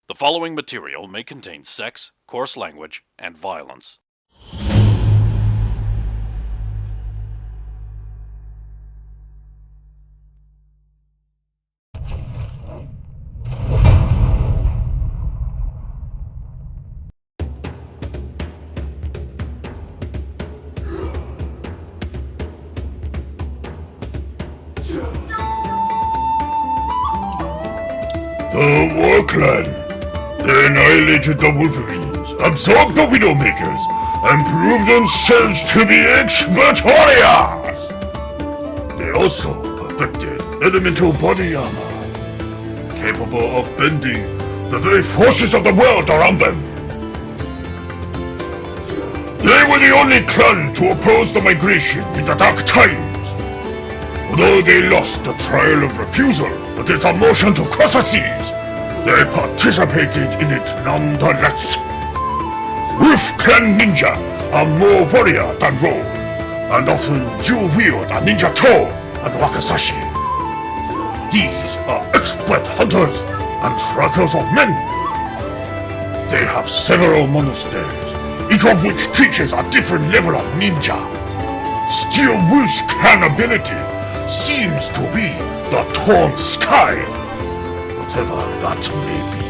The following material may contain sex, coarse language, and violence. The War Clan. They annihilated the Wolverines, absorbed the Widowmakers, and proved themselves to be expert warriors! They also perfected elemental body armor, capable of bending the very forces of the world around them. They were the only clan to oppose the migration in the Dark Times. Although they lost the trial of refusal against the motion to cross the seas, they participated in it nonetheless. Wolf Clan Ninja are more warrior than rogue, and often dual-wield a ninja toe and wakizashi. These are expert hunters and trackers of men. They have several monasteries, each of which teaches a different level of ninja. Steel Wolf's clan ability seems to be the Torn Sky, whatever that may be.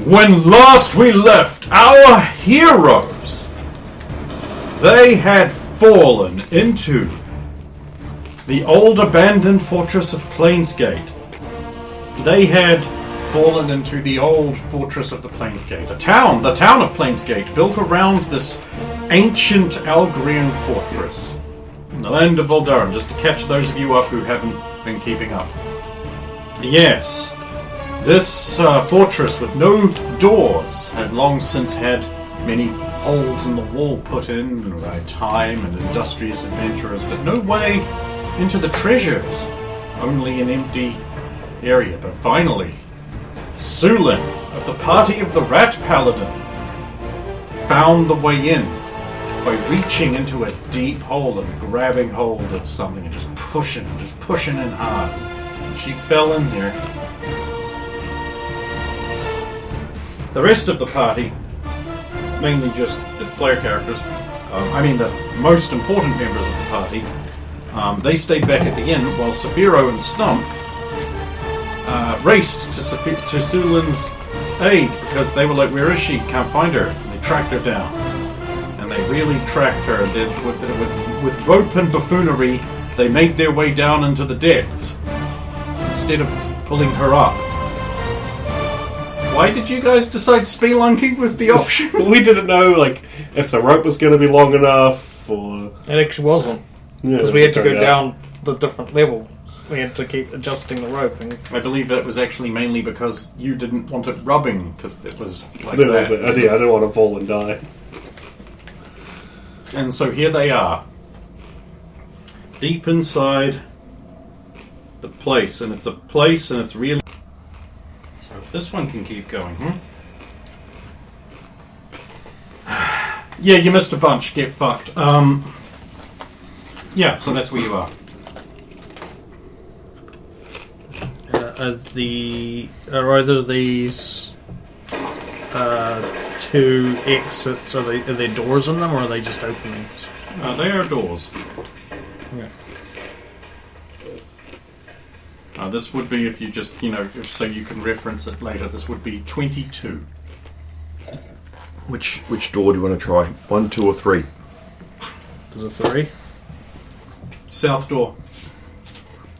When last we left our heroes, they had fallen into the old abandoned fortress of Plainsgate. They had fallen into the old fortress of the Plainsgate, the town of Plainsgate, built around this ancient Algrian fortress in the land of Voldarum, just to catch those of you up who haven't been keeping up. Yes. This fortress with no doors had long since had many holes in the wall put in by time and industrious adventurers, but no way into the treasures, only an empty area. But finally, Sulin of the party of the Rat Paladin found the way in by reaching into a deep hole and grabbing hold of something and just pushing in hard. And she fell in there. The rest of the party mainly just the player characters. The most important members of the party. They stayed back at the inn while Saphiro and Stump raced to Sulin's aid because they were like, "Where is she? Can't find her." And they tracked her down, and they really tracked her. With rope and buffoonery, they made their way down into the depths instead of pulling her up. Why did you guys decide spelunking was the option? Well, we didn't know if the rope was going to be long enough, or It actually wasn't. Because we had to go down the different levels. We had to keep adjusting the rope. I believe that was actually mainly because you didn't want it rubbing, because it was like no, that. I didn't want to fall and die. And so here they are, deep inside the place, and it's a place, and it's really... So this one can keep going, Yeah, you missed a bunch. Get fucked. Yeah, so that's where you are. Are either of these two exits, are there doors in them, or are they just openings? They are doors. Okay. This would be, if you just, so you can reference it later, this would be 22. Which door do you want to try? 1, 2, or 3? There's a 3. South door.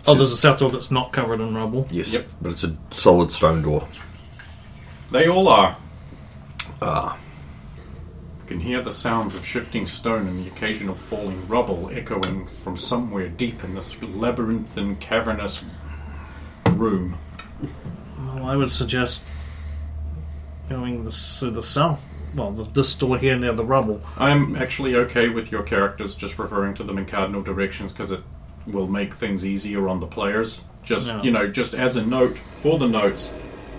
Oh, there's a south door that's not covered in rubble. Yes, Yep. but it's a solid stone door. They all are. Ah. You can hear the sounds of shifting stone and the occasional falling rubble echoing from somewhere deep in this labyrinthine, cavernous room. Well, I would suggest going to the south. Well, this door here near the rubble. I'm actually okay with your characters just referring to them in cardinal directions because it will make things easier on the players. Just, just as a note for the notes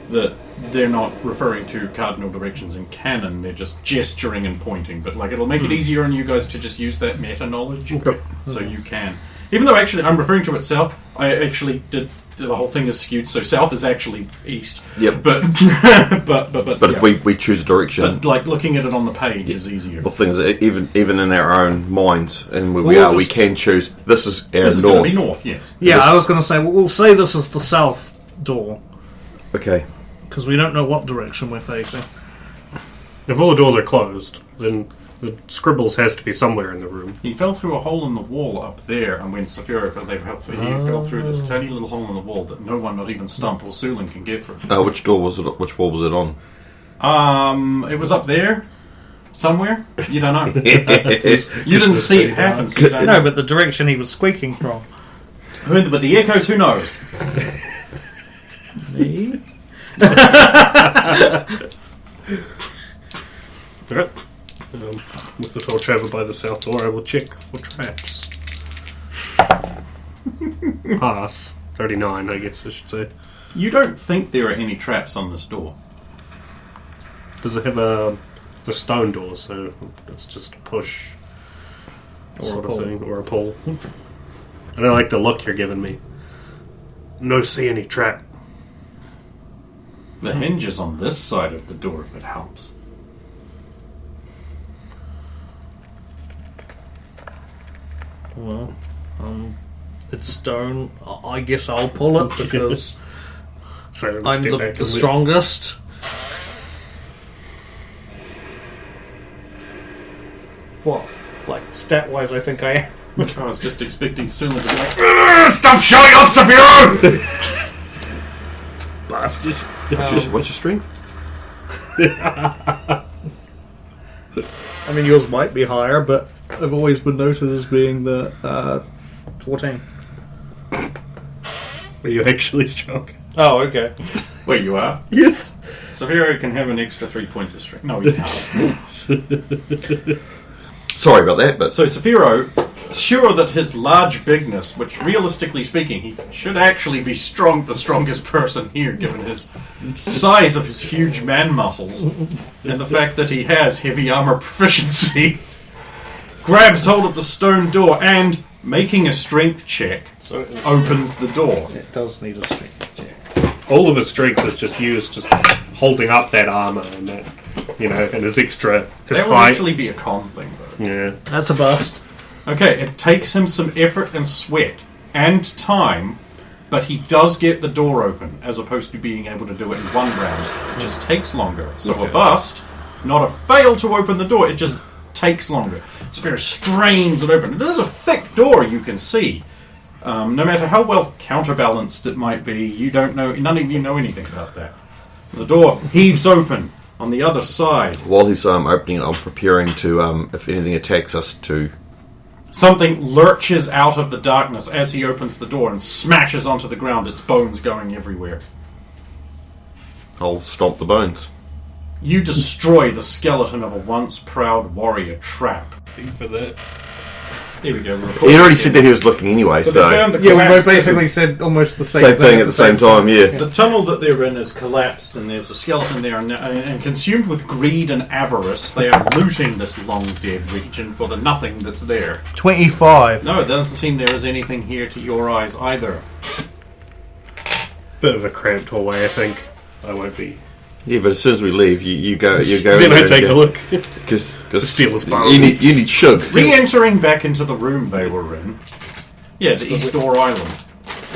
that they're not referring to cardinal directions in canon, they're just gesturing and pointing. But it'll make it easier on you guys to just use that meta knowledge, so you can. Even though actually I'm referring to it south, I actually did. The whole thing is skewed, so south is actually east. Yep. But if we choose a direction, but looking at it on the page is easier. the thing is, even in our own minds and where we are, we can choose. This is our This is north. going to be north, yes. Yeah, I was going to say, we'll say this is the south door, Okay. because we don't know what direction we're facing. If all the doors are closed, then the scribbles has to be somewhere in the room. He fell through a hole in the wall up there, and when Saphira he fell through this tiny little hole in the wall that no one, not even Stump or Sulin, can get through. Which door was it? Which wall was it on? It was up there, somewhere. You don't know. You didn't see it happen, so you don't No, know. but the direction he was squeaking from. But the echoes, who knows? Me? Alright. With the torch over by the south door, I will check for traps. Pass. 39, I guess I should say. You don't think there are any traps on this door? Does it have the stone door, so it's just a push Or a pull. thing, or a pull. I don't like the look you're giving me. No see any trap. The hinge is on this side of the door, if it helps. Well, it's stone. I guess I'll pull it because So I'm step back the and look. strongest. What? Stat-wise, I think I am. I was just expecting Sulin to be like, Stop showing off, Saphiro! Bastard. What's your strength? I mean, yours might be higher, but I've always been noted as being the 14. Are you actually strong? Oh, okay. wait, you are? Yes. Saphira can have an extra 3 points of strength. No, he can't. Sorry about that, but So Saphiro, sure that his large bigness, which realistically speaking, he should actually be the strongest person here, given his size of his huge man muscles, and the fact that he has heavy armor proficiency, grabs hold of the stone door and, making a strength check, So opens the door. it does need a strength check. All of his strength is just used just holding up that armor and that. you know, and his extra, his That would height. actually be a con thing, though. Yeah. That's a bust. Okay, it takes him some effort and sweat and time, but he does get the door open, as opposed to being able to do it in one round. It just takes longer. So a bust, not a fail to open the door, it just takes longer. Sphere strains it open. It is a thick door, you can see. No matter how well counterbalanced it might be, you don't know. None of you know anything about that. The door heaves open on the other side. While he's opening it, I'm preparing to, if anything attacks us, to... Something lurches out of the darkness as he opens the door and smashes onto the ground, its bones going everywhere. I'll stomp the bones. You destroy the skeleton of a once proud warrior trap. For that. Here we go. He already said that he was looking anyway, So so... they found the Yeah, we collapsed- both basically said almost the same Same thing at the same time, yeah. The tunnel that they're in is collapsed, and there's a skeleton there, and consumed with greed and avarice, they are looting this long-dead region for the nothing that's there. 25. No, it doesn't seem there is anything here to your eyes either. Bit of a cramped hallway, I think. I won't be. Yeah, but as soon as we leave, you go Then in I there take and a go- look. Because Steal his bones. you need should. Re-entering back into the room they were in. Yeah, the East Door Island.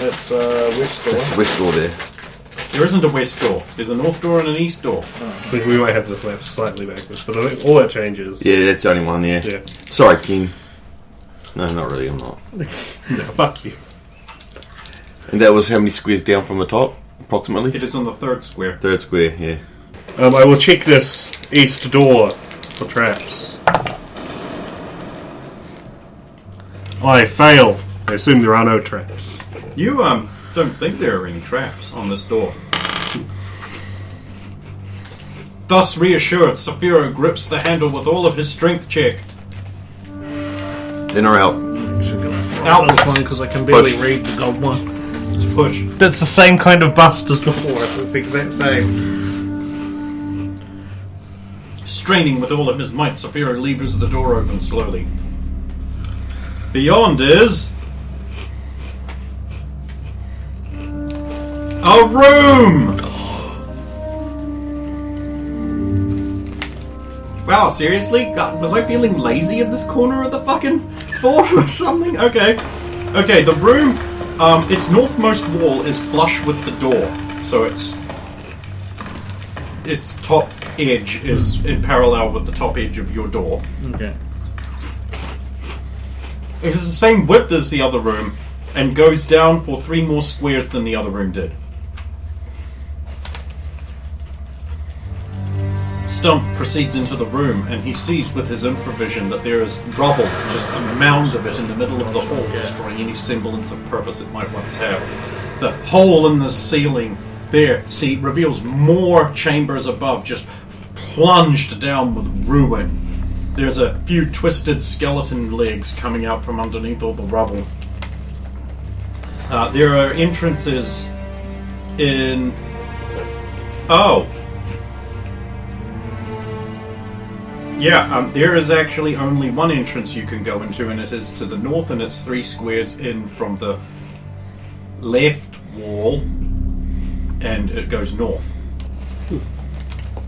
That's west door. West door there. There isn't a west door. There's a north door and an east door. We might have this left slightly backwards, but I think all that changes. Yeah, that's the only one, yeah. Yeah. Sorry, Ken. No, not really, I'm not. No, fuck you. And that was how many squares down from the top, approximately? It is on the third square. Third square, yeah. I will check this east door for traps. I fail. I assume there are no traps. You don't think there are any traps on this door. Thus reassured, Saphiro grips the handle with all of his strength check. In or out? Out This one because I can barely Push. read the gold one. to push. That's the same kind of bust as before. It's the exact same. Straining with all of his might, Saphiro levers the door open slowly. Beyond is... a room! Wow, seriously? God, was I feeling lazy in this corner of the fucking floor or something? Okay. Okay, the room, its northmost wall is flush with the door. So its top edge is in parallel with the top edge of your door. Okay. It is the same width as the other room and goes down for 3 more squares than the other room did. Stump proceeds into the room and he sees with his infravision that there is rubble, just a mound of it in the middle of the hall, destroying any semblance of purpose it might once have. The hole in the ceiling there, see, reveals more chambers above, just plunged down with ruin. There's a few twisted skeleton legs coming out from underneath all the rubble. There are entrances in... Oh! Yeah, there is actually only one entrance you can go into, and it is to the north, and it's 3 squares in from the left wall, and it goes north.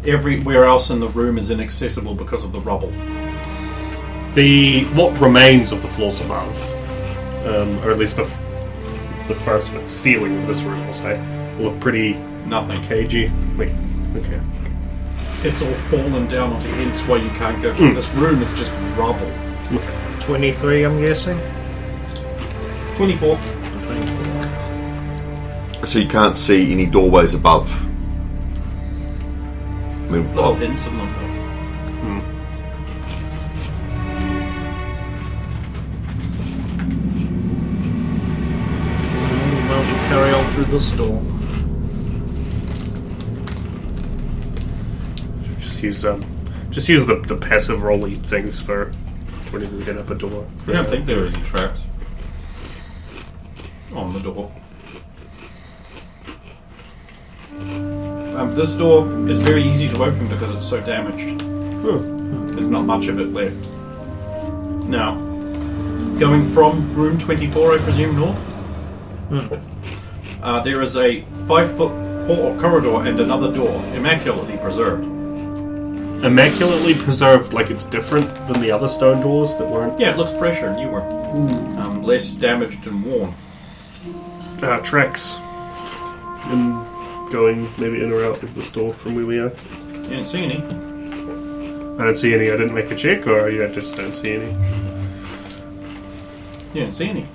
Everywhere else in the room is inaccessible because of the rubble. What remains of the floors above, or at least the first ceiling of this room, I'll say, look pretty Nothing. cagey. Wait, okay. It's all fallen down onto hence why you can't go through. This room is just rubble. 23, I'm guessing. 24. So you can't see any doorways above. I mean, Little hints of them. We might as well carry on through this door. Just use the passive rolly things for when you can get up a door. I don't think there are any traps on the door. This door is very easy to open because it's so damaged. There's not much of it left. Now, going from room 24, I presume, north? There is a 5-foot corridor and another door, immaculately preserved. immaculately preserved, like it's different than the other stone doors that weren't? Yeah, it looks fresher and newer. Less damaged and worn. Tracks. And going maybe in or out of the store from where we are. You didn't see any. I don't see any. I didn't make a check, or you just don't see any? You didn't see any.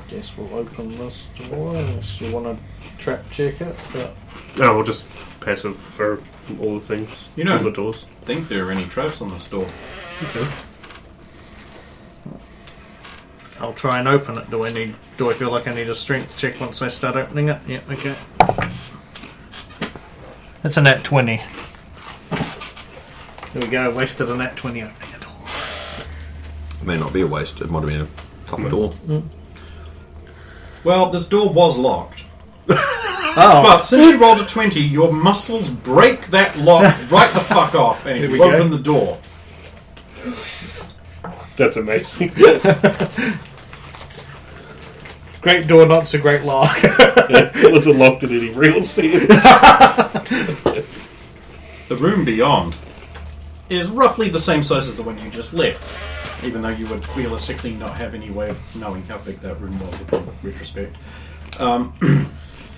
Guess we'll open this door unless you want to trap check it. But No, we'll just passive for all the things. You know. All the doors. Think there are any traps on this door. Okay. I'll try and open it. Do I feel like I need a strength check once I start opening it? Yeah, okay. That's a nat 20. There we go, wasted a nat 20 opening a door. It may not be a waste, it might have been a tough door. Well, this door was locked. Oh, But since you rolled a 20, your muscles break that lock right the fuck off and Here you we go. open the door. That's amazing. great door, not so great lock. It wasn't locked in any real sense. The room beyond is roughly the same size as the one you just left, even though you would realistically not have any way of knowing how big that room was in retrospect.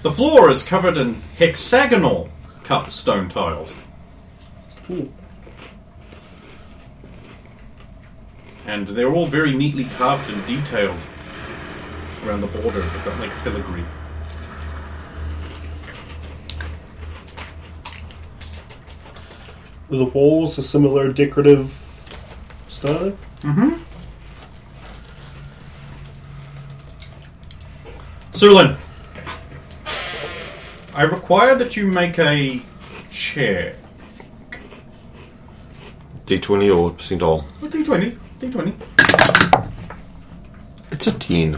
The floor is covered in hexagonal cut stone tiles. Ooh. And they're all very neatly carved and detailed around the borders. They've got like filigree. Are the walls a similar decorative style? Mm-hmm. Sulin, I require that you make a check. D20 or percentile? D20. D20. It's a 10.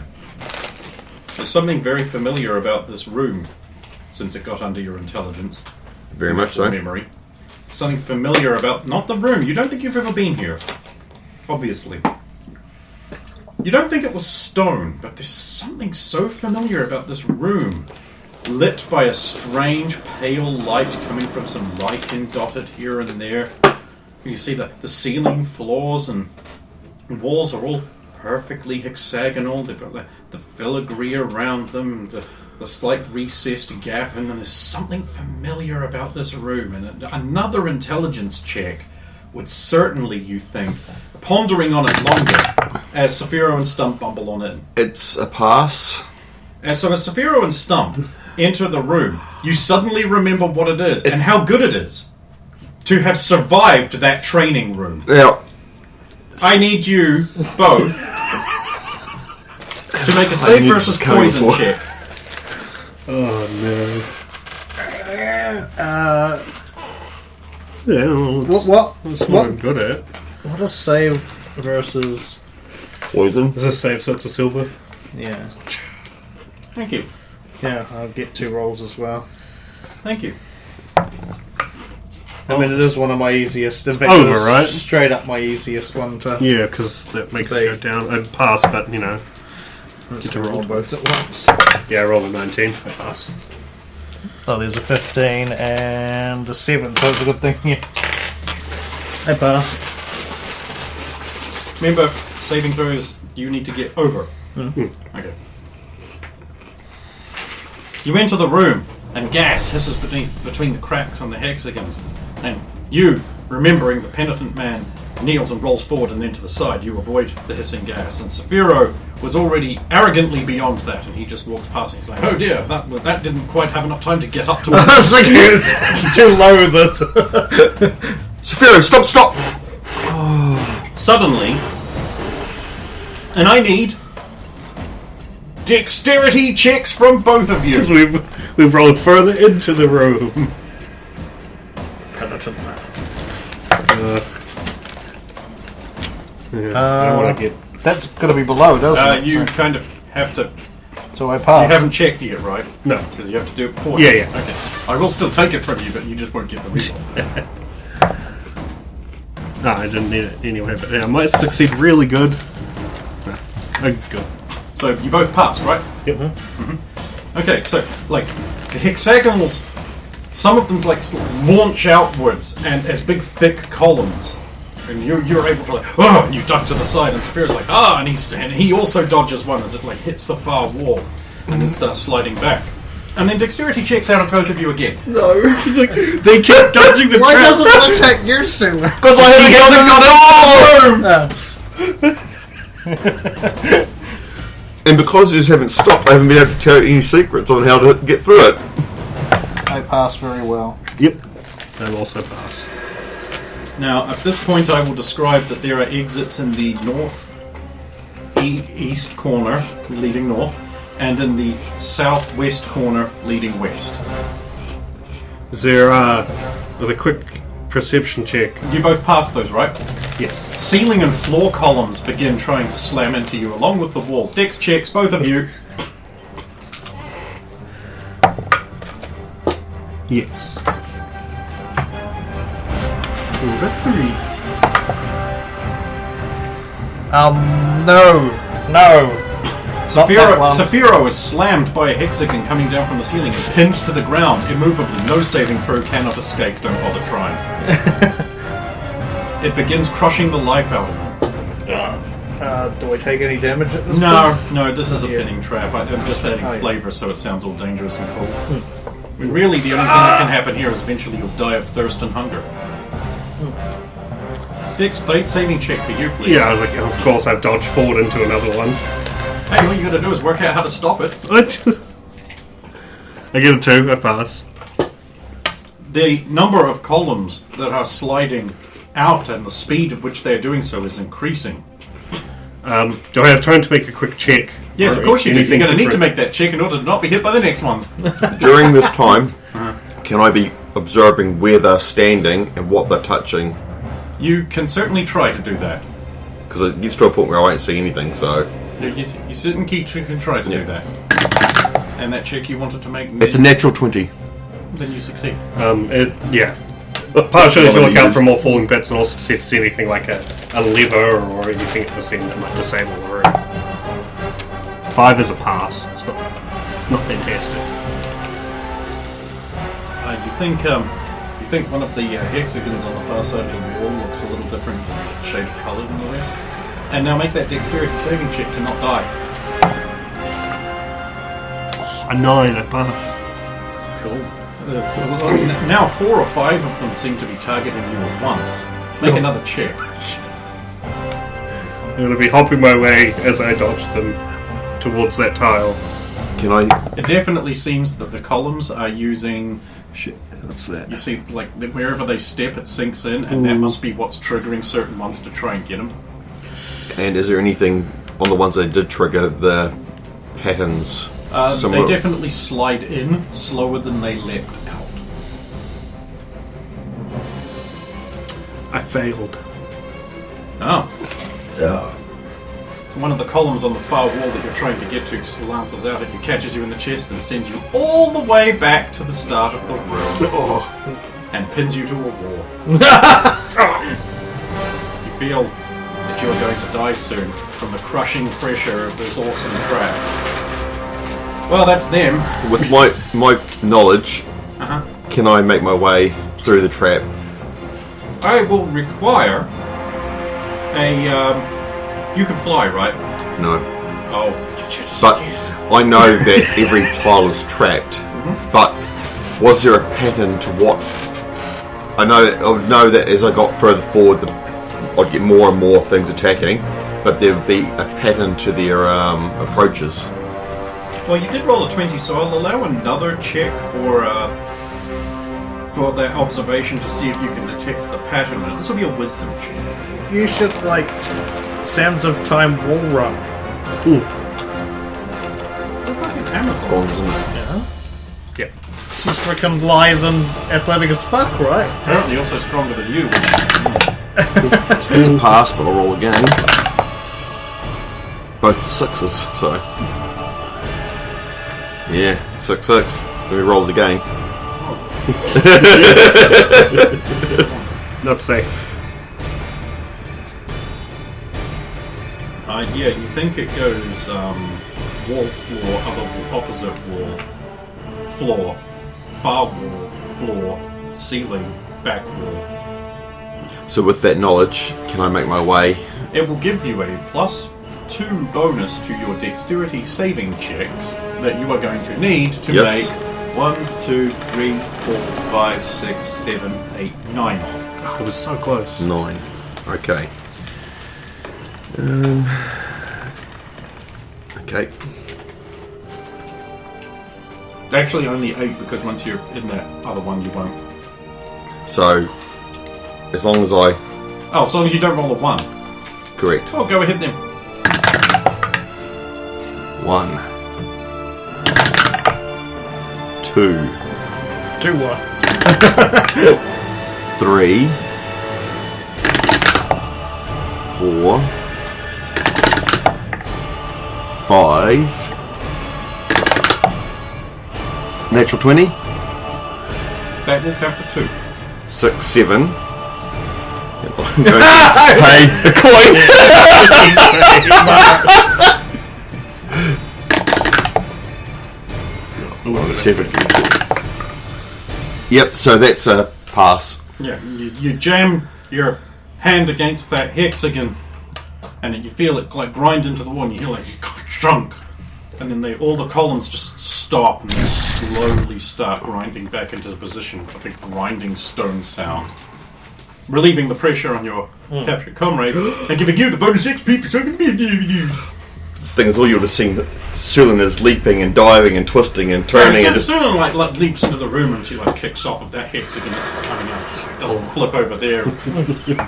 There's something very familiar about this room since it got under your intelligence. Very much so. Memory. Something familiar about... Not the room. You don't think you've ever been here. Obviously. You don't think it was stone, but there's something so familiar about this room. Lit by a strange pale light coming from some lichen dotted here and there. You see the ceiling, floors, and walls are all perfectly hexagonal. They've got the filigree around them, the slight recessed gap, and then there's something familiar about this room. And another intelligence check would certainly, you think, pondering on it longer, as Saphiro and Stump bumble on in. It's a pass. And so as Saphiro and Stump enter the room, you suddenly remember what it is and how good it is to have survived that training room. Now, I need you both to make a save versus poison check. Oh no. Yeah, well, that's what I'm good at. What a save versus... poison. Is this save so it's a silver? Yeah. Thank you. Yeah, I'll get 2 rolls as well. Thank you. I mean, it is one of my easiest. In fact, Over, it is right? straight up my easiest one to... Yeah, because that makes it go down. I'd pass, but you know. Get to roll both at once. Yeah, I rolled a 19. I pass. Oh, there's a 15 and a 7, so it's a good thing. Yeah. I pass. Remember, saving throws you need to get over. Okay. You enter the room, and gas hisses between the cracks on the hexagons. And you, remembering the penitent man, kneels and rolls forward and then to the side. You avoid the hissing gas. And Saphiro was already arrogantly beyond that, and he just walked past and he's like, oh dear, that didn't quite have enough time to get up to it. I was thinking it's too low that... Saphiro, stop! Suddenly, and I need dexterity checks from both of you. Because we've rolled further into the room. Penitent man. Yeah, I don't want to get. That's got to be below, doesn't it? You kind of have to... So I pass. You haven't checked yet, right? No. Because you have to do it before. Yeah. Okay. I will still take it from you, but you just won't get the reroll. No, I didn't need it anyway, but yeah, I might succeed really good. No, I'm good. So you both passed, right? Yep. Okay, so, like, The hexagonals, some of them like sort of launch outwards and as big thick columns. And you're able to like, oh, and you duck to the side, and Saphira's like, and he also dodges one as it like hits the far wall and then starts sliding back. And then dexterity checks out of both of you again. No. He's like, they kept dodging the Why trap. doesn't it attack you soon? Because I haven't got in the room! And because you just haven't stopped, I haven't been able to tell you any secrets on how to get through it. I pass very well. Yep. I'll also pass. Now, at this point, I will describe that there are exits in the east corner, leading north, and in the southwest corner, leading west. Is there with a quick perception check? You both passed those, right? Yes. Ceiling and floor columns begin trying to slam into you, along with the walls. Dex checks, both of you. Yes. Ooh, a 3. No. Saphiro is slammed by a hexagon coming down from the ceiling and pinned to the ground, immovably. No saving throw, cannot escape, don't bother trying. It begins crushing the life out of him. Do I take any damage at this point? No, this is a pinning trap. I'm just adding flavour so it sounds all dangerous and cool. When really the only thing that can happen here is eventually you'll die of thirst and hunger. Dex, fate saving check for you, please. Yeah, I was like, of course I've dodged forward into another one. Hey, all you gotta do is work out how to stop it. What? I get a 2, I pass. The number of columns that are sliding out and the speed at which they're doing so is increasing. Do I have time to make a quick check? Yes, of course you do. You're going to need to different? make that check in order to not be hit by the next one. During this time, can I be observing where they're standing and what they're touching? You can certainly try to do that. Because it gets to a point where I won't see anything, so... You certainly can try to do that. And that check you wanted to make... It's a natural 20. Then you succeed. Partially to look out for more falling bits and also see if there's anything like a lever or anything at the scene that might disable the room. 5 is a pass. It's not fantastic. You think one of the hexagons on the far side of the wall looks a little different shade of colour than the rest? And now make that dexterity saving check to not die. A 9, I pass. Cool. Now 4 or 5 of them seem to be targeting you at once. Make another check. I'm going to be hopping my way as I dodge them towards that tile. Can I... It definitely seems that the columns are using... Shit, what's that? You see, like, wherever they step, it sinks in, and that must be what's triggering certain ones to try and get them. And is there anything on the ones that did trigger the patterns? They definitely slide in slower than they leapt out. I failed. Oh. So one of the columns on the far wall that you're trying to get to just lances out at you, catches you in the chest, and sends you all the way back to the start of the room. And pins you to a wall. You feel that you are going to die soon from the crushing pressure of this awesome trap. Well, that's them. With my knowledge, can I make my way through the trap? I will require a... you can fly, right? No. Oh. But I know that every tile is trapped. But was there a pattern to what... I would know that as I got further forward, I'd get more and more things attacking, but there would be a pattern to their approaches. Well, you did roll a 20, so I'll allow another check for that observation to see if you can detect the pattern. This will be a wisdom check. You should, like, Sands of Time wall run. Oh, fucking Amazon. Wrong, isn't it? Yeah. Yep. She's freaking lithe and athletic as fuck, right? Apparently also stronger than you. It's a pass, but I'll roll again. Both the 6s, so... Yeah, 6. Let me roll it again. Not safe. Yeah, you think it goes wall, floor, other opposite wall, floor, far wall, floor, ceiling, back wall. So with that knowledge, can I make my way? It will give you a +2 bonus to your dexterity saving checks that you are going to need to Yes. make 1, 2, 3, 4, 5, 6, 7, 8, 9 of. It was so close. 9. Okay. Okay. Actually, only 8 because once you're in that other one, you won't. So, as long as I... Oh, as long as you don't roll a 1. Correct. Oh, go ahead then. 1. 2. 2 ones. 3. 4. 5. Natural 20. That will count for 2. 6, 7. I'm going to pay a coin. Seven. Yep, so that's a pass. Yeah, you jam your hand against that hexagon, and you feel it like grind into the wall, and you hear like strunk, and then all the columns just stop and slowly start grinding back into position with a grinding stone sound, relieving the pressure on your captured comrade and giving you the bonus XP for second. The thing is, all you're just seeing, Sulin is leaping and diving and twisting and turning and just... Soon like leaps into the room and she like kicks off of that hexagon as it's coming out. She doesn't flip over there,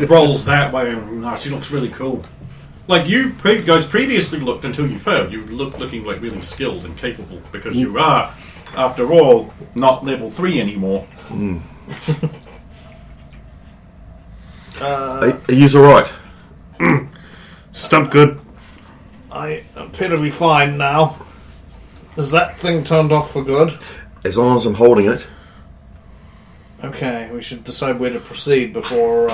rolls that way, and she looks really cool. Like you guys previously looked until you failed. You looked looking like really skilled and capable because you are, after all, not level 3 anymore. Are you alright? Stump good. I appear to be fine now. Is that thing turned off for good? As long as I'm holding it. Okay, we should decide where to proceed before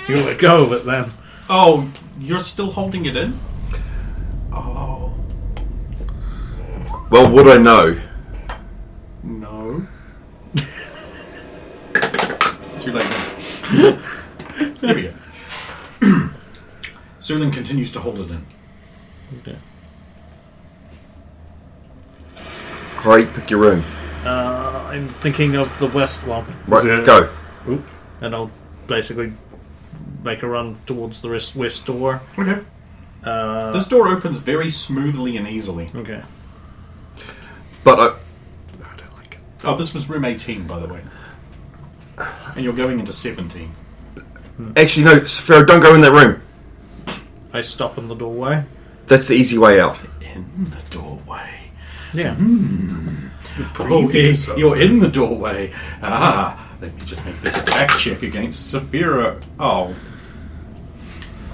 you let go of it then. Oh, you're still holding it in? Oh. Well, would I know? No. Too late now. There we go. Sulin continues to hold it in. Okay. Alright, pick your room. I'm thinking of the west one. Right, it- go. And I'll basically make a run towards the west door. Okay. This door opens very smoothly and easily. Okay. But I don't like it. Oh, this was room 18, by the way. And you're going into 17. actually, no, Pharaoh, don't go in that room. I stop in the doorway. That's the easy way out. In the doorway. Yeah. Oh, you're in the doorway. Let me just make this attack check against Saphira. Oh.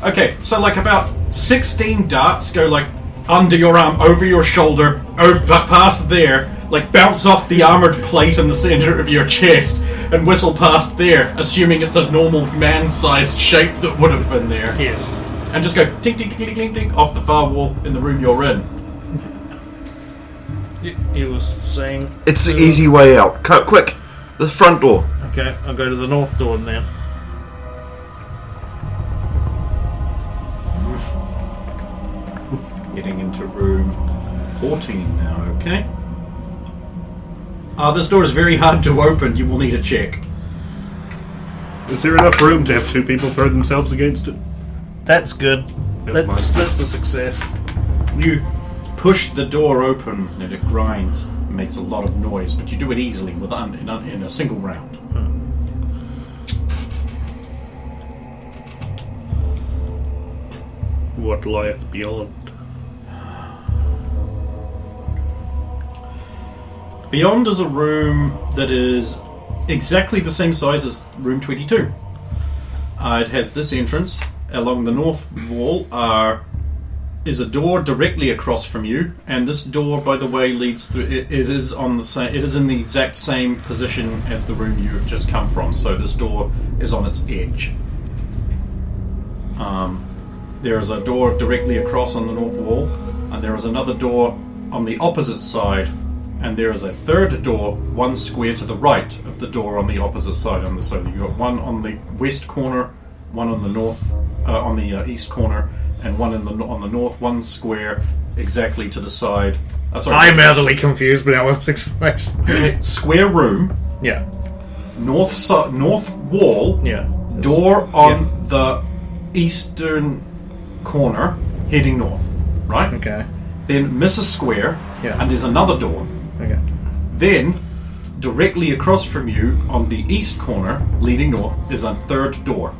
Okay, so like about 16 darts go like under your arm, over your shoulder, over past there, like bounce off the armoured plate in the centre of your chest, and whistle past there, assuming it's a normal man-sized shape that would have been there. Yes. And just go tink tink tink tink tink off the far wall in the room you're in. He was saying... It's the easy way out. Cut, quick. The front door. Okay, I'll go to the north door then. Getting into room 14 now, okay? This door is very hard to open. You will need a check. Is there enough room to have two people throw themselves against it? That's good. Never mind. That's a success. You push the door open and it grinds and makes a lot of noise, but you do it easily in a single round. What lieth beyond? Beyond is a room that is exactly the same size as room 22. It has this entrance. Along the north wall is a door directly across from you, and this door, by the way, leads through. It is on the same. It is in the exact same position as the room you have just come from. So this door is on its edge. There is a door directly across on the north wall, and there is another door on the opposite side and there is a third door, one square to the right of the door on the opposite side. So you've got one on the west corner, one on the north, on the east corner, and one on the north, one square exactly to the side. I'm utterly confused by this explanation. Okay, square room, Yeah. north wall, Yeah. door on the eastern corner, heading north, right? Okay. Then miss a square, Yeah. and there's another door. Okay. Then, directly across from you, on the east corner, leading north, there's a third door.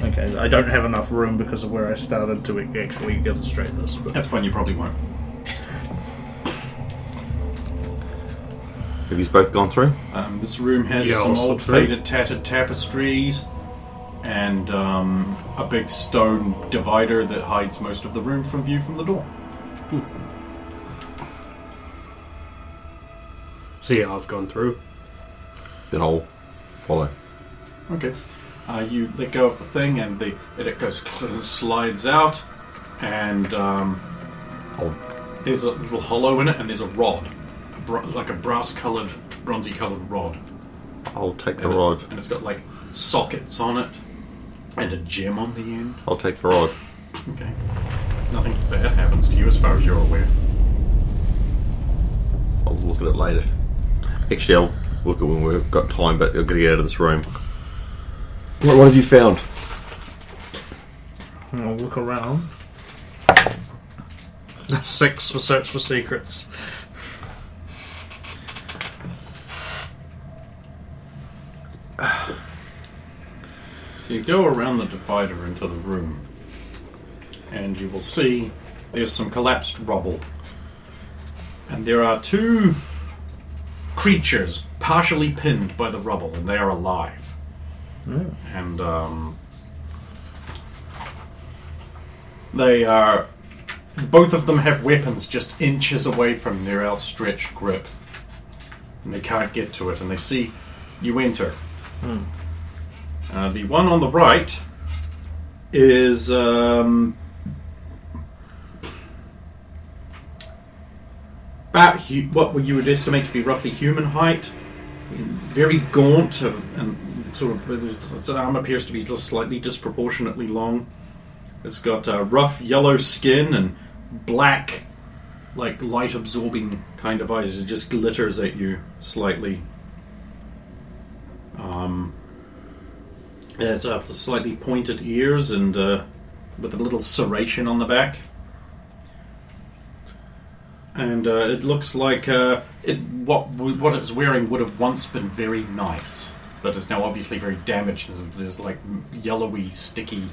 Okay. I don't have enough room because of where I started to actually illustrate this. But That's fine, you probably won't. Have you both gone through? This room has Yeah, some I'll old, slip through. faded, tattered tapestries, and a big stone divider that hides most of the room from view from the door. So yeah, I've gone through. Then I'll follow. Okay. You let go of the thing, and it goes slides out, and there's a little hollow in it, and there's a rod, like a brass-coloured, bronzy-coloured rod. I'll take the And rod. and it's got like sockets on it, and a gem on the end. I'll take the rod. Okay. Nothing bad happens to you, as far as you're aware. I'll look at it later. Actually, I'll look at when we've got time, but I've got to get out of this room. What have you found? I'll look around. That's 6 for search for secrets. So you go around the divider into the room, and you will see there's some collapsed rubble. And there are 2 creatures partially pinned by the rubble, and they are alive. And they are... Both of them have weapons just inches away from their outstretched grip. And they can't get to it, and they see you enter. The one on the right is about what you would estimate to be roughly human height. Very gaunt, and sort of its arm appears to be just slightly disproportionately long. It's got rough yellow skin and black, like light-absorbing kind of eyes. It just glitters at you slightly. It has slightly pointed ears and with a little serration on the back. And it looks like what it's wearing would have once been very nice, but is now obviously very damaged. There's like yellowy, sticky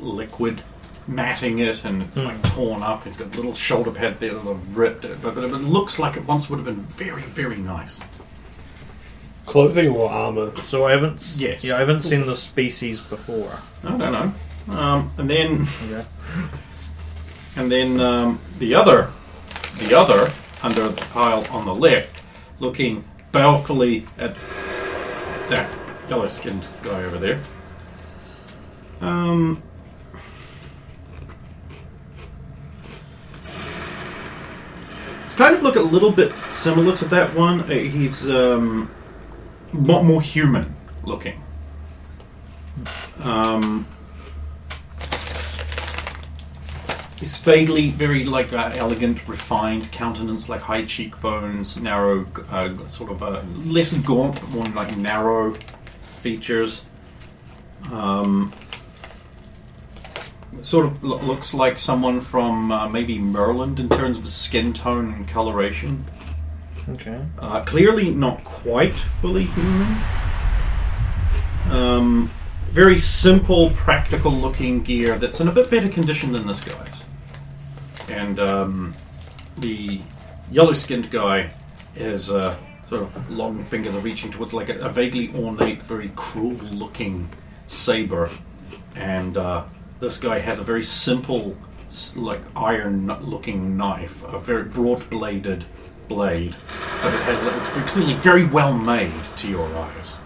liquid matting it, and it's like torn up. It's got little shoulder pads there that are ripped, but it looks like it once would have been very, very nice. Clothing or armor? So I haven't. Yes. Yeah, I haven't seen the species before. I don't know. And then Okay. the other under the pile on the left, looking balefully at that yellow-skinned guy over there. It's kind of look a little bit similar to that one. He's more human looking. He's vaguely very like elegant, refined countenance, like high cheekbones, narrow, sort of less gaunt, but more like narrow features. Sort of looks like someone from maybe Merland in terms of skin tone and coloration. Okay. Clearly not quite fully human. Very simple, practical-looking gear that's in a bit better condition than this guy's. And the yellow-skinned guy has sort of long fingers are reaching towards like a vaguely ornate, very cruel-looking saber. And this guy has a very simple, like iron-looking knife, a very broad-bladed blade, but it's clearly very well made to your eyes.